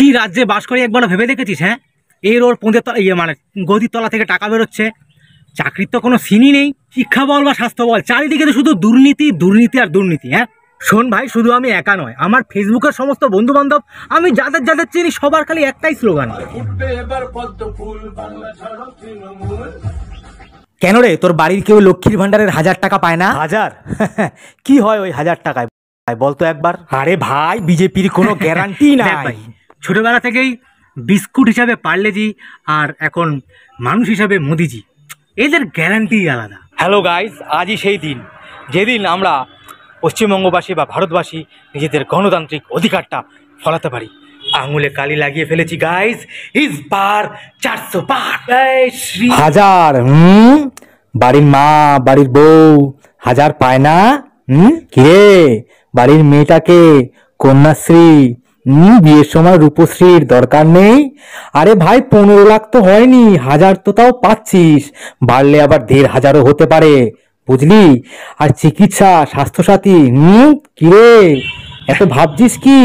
কি রাজ্যে বাস করে একবার ভেবে দেখেছিস? হ্যাঁ, এর ওর পোঁদের তলা মানে গদির তলা থেকে টাকা বেরোচ্ছে, চাকরির তো কোনো সিনই নেই। শিক্ষা বল বা স্বাস্থ্য বল, চারিদিকে তো শুধু দুর্নীতি দুর্নীতি আর দুর্নীতি। হ্যাঁ শোন ভাই, শুধু আমি একা নয়, আমার ফেসবুকের সমস্ত বন্ধু বান্ধব, আমি যাদের যাদের চিনি সবার খালি একটাই স্লোগান। কেন রে, তোর বাড়ির কেউ লক্ষ্মীর ভান্ডারের 1000 টাকা পায় না? 1000 কি হয় ওই 1000 টাকায় বলতো একবার? আরে ভাই, বিজেপির কোনো গ্যারান্টি নাই। ছোটবেলা থেকেই বিস্কুট হিসাবে পার্লেজি, আর এখন মানুষ হিসাবে মোদিজি, এদের গ্যারান্টি আলাদা। হ্যালো গাইস, আজই সেই দিন যেদিন আমরা পশ্চিমবঙ্গবাসী বা ভারতবাসী নিজেদের গণতান্ত্রিক অধিকারটা ফলাতে পারি। আঙুলে কালি লাগিয়ে ফেলেছি গাইস, ইস বার 400 পার। 1000 বাড়ির মা বাড়ির বউ 1000 পায় না? কিরে, বাড়ির মেয়েটাকে কন্যাশ্রী, বিয়ের সময় রূপশ্রীর দরকার নেই? আরে ভাই, 15 লাখ তো হয়নি, 1000 তো তাও পাচ্ছিস, বাড়লে আবার 1500 হতে পারে, বুঝলি? আর চিকিৎসা, স্বাস্থ্যসাথী, কিরে এত ভাবছিস কি?